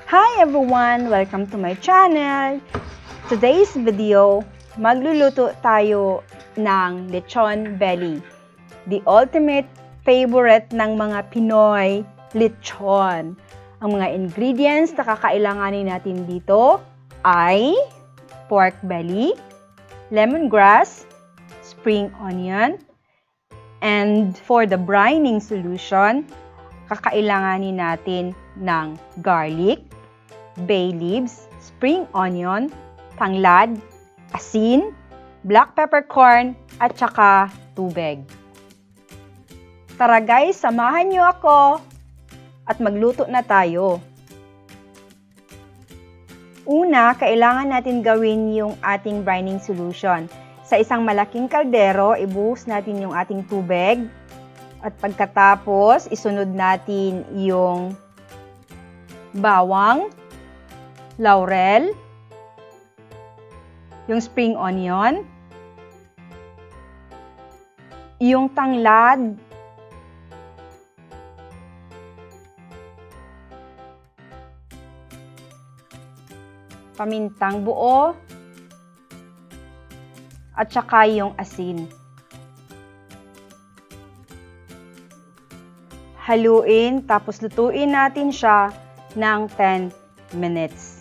Hi everyone! Welcome to my channel! Today's video, magluluto tayo ng Lechon Belly. The ultimate favorite ng mga Pinoy, lechon. Ang mga ingredients na kakailanganin natin dito ay pork belly, lemongrass, spring onion, and for the brining solution, kakailanganin natin ng garlic, bay leaves, spring onion, tanglad, asin, black peppercorn, at saka tubig. Tara guys, samahan niyo ako at magluto na tayo. Una, kailangan natin gawin yung ating brining solution. Sa isang malaking kaldero, ibuhos natin yung ating tubig. At pagkatapos, isunod natin yung bawang, laurel, yung spring onion, yung tanglad, pamintang buo, at saka yung asin. Haluin, tapos lutuin natin siya ng 10 minutes.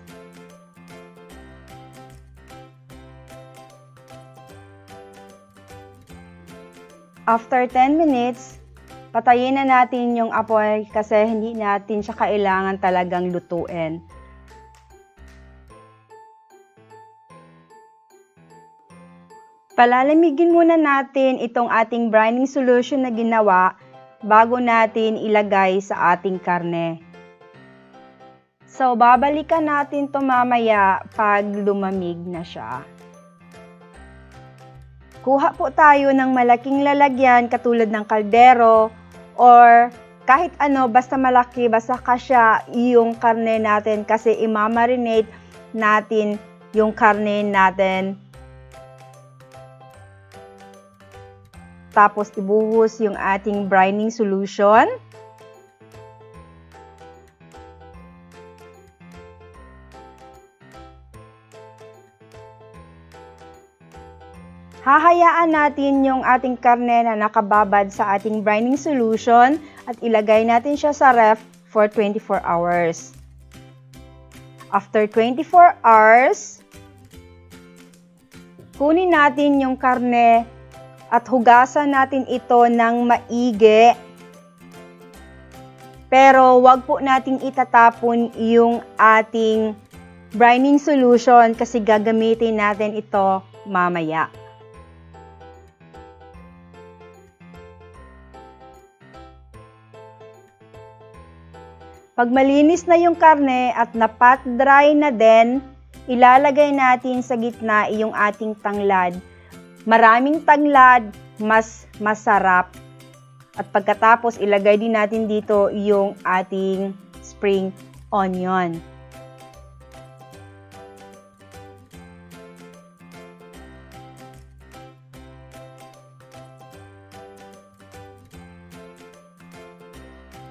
After 10 minutes, patayin na natin yung apoy kasi hindi natin siya kailangan talagang lutuin. Palalamigin muna natin itong ating brining solution na ginawa bago natin ilagay sa ating karne. So, babalikan natin ito mamaya pag lumamig na siya. Kuha po tayo ng malaking lalagyan katulad ng kaldero or kahit ano, basta malaki, basta kasya yung karne natin kasi imamarinate natin yung karne natin. Tapos ibuhos yung ating brining solution. Hahayaan natin yung ating karne na nakababad sa ating brining solution at ilagay natin siya sa ref for 24 hours. After 24 hours, kunin natin yung karne at hugasan natin ito ng maigi. Pero wag po nating itatapon yung ating brining solution kasi gagamitin natin ito mamaya. Pag malinis na yung karne at napat dry na din, ilalagay natin sa gitna yung ating tanglad. Maraming tanglad, mas masarap. At pagkatapos, ilagay din natin dito yung ating spring onion.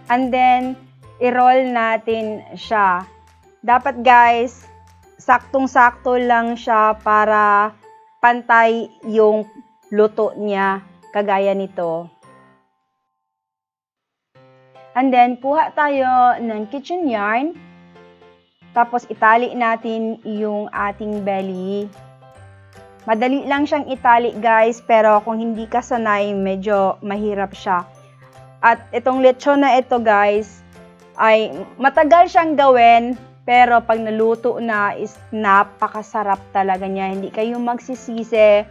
And then, i-roll natin siya. Dapat guys, saktong-sakto lang siya para pantay yung luto niya, kagaya nito. And then, kuha tayo ng kitchen yarn. Tapos, itali natin yung ating belly. Madali lang siyang itali guys, pero kung hindi ka sanay, medyo mahirap siya. At itong lechon na ito guys, ay matagal siyang gawin, pero pag naluto na is napakasarap talaga niya. Hindi kayo magsisisi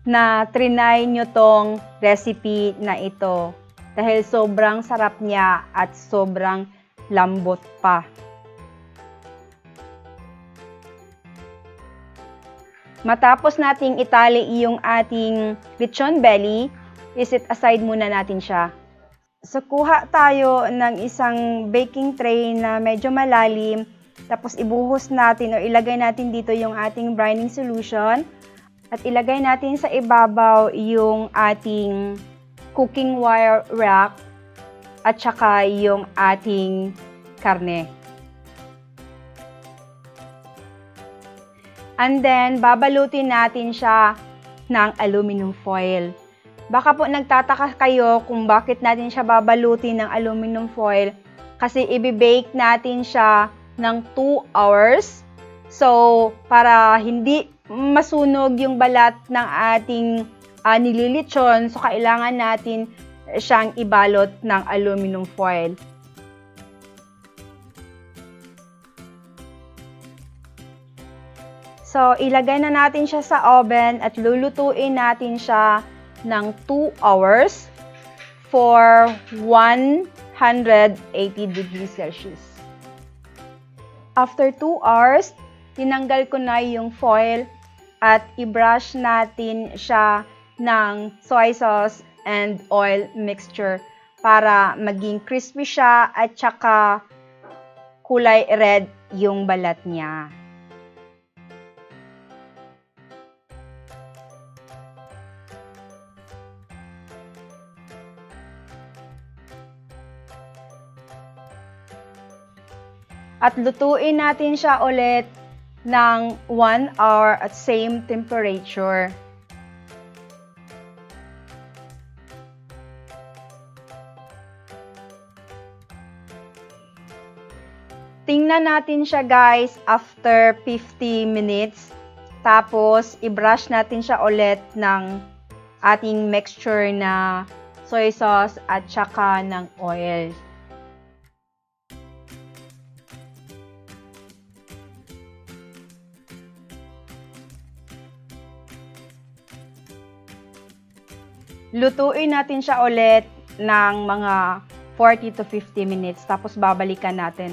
na trinay nyo tong recipe na ito. Dahil sobrang sarap niya at sobrang lambot pa. Matapos nating itali yung ating lechon belly, iset aside muna natin siya. So, kuha tayo ng isang baking tray na medyo malalim. Tapos, ibuhos natin o ilagay natin dito yung ating brining solution. At ilagay natin sa ibabaw yung ating cooking wire rack at saka yung ating karne. And then, babalutin natin siya ng aluminum foil. Baka po nagtataka kayo kung bakit natin siya babalutin ng aluminum foil. Kasi i-bake natin siya ng 2 hours. So, para hindi masunog yung balat ng ating nililitsyon, so kailangan natin siyang ibalot ng aluminum foil. So, ilagay na natin siya sa oven at lulutuin natin siya ng 2 hours for 180 degrees Celsius. After 2 hours, tinanggal ko na yung foil at i-brush natin siya ng soy sauce and oil mixture para maging crispy siya at saka kulay red yung balat niya. At lutuin natin siya ulit ng 1 hour at same temperature. Tingnan natin siya guys after 50 minutes. Tapos i-brush natin siya ulit ng ating mixture na soy sauce at saka ng oil. Lutuin natin siya ulit ng mga 40 to 50 minutes. Tapos babalikan natin.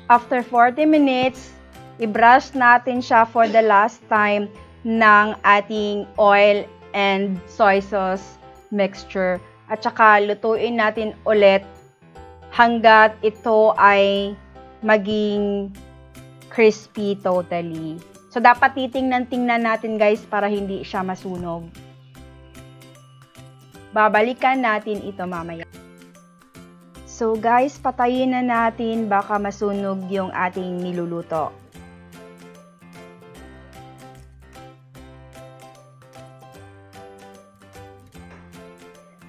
After 40 minutes, i-brush natin siya for the last time ng ating oil and soy sauce mixture. At saka lutuin natin ulit hanggat ito ay maging crispy totally. So, dapat titingnan natin guys para hindi siya masunog. Babalikan natin ito mamaya. So guys, patayin na natin baka masunog yung ating niluluto.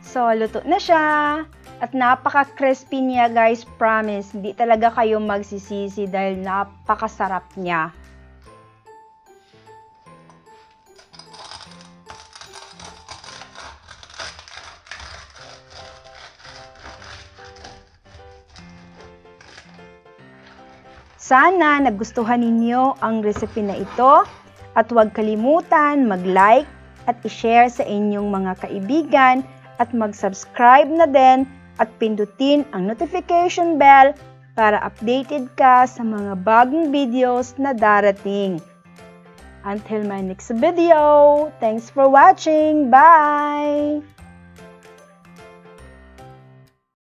So, luto na siya. At napaka-crispy niya guys, promise. Hindi talaga kayo magsisisi dahil napakasarap niya. Sana nagustuhan ninyo ang recipe na ito at huwag kalimutan mag-like at i-share sa inyong mga kaibigan at mag-subscribe na din at pindutin ang notification bell para updated ka sa mga bagong videos na darating. Until my next video, thanks for watching. Bye!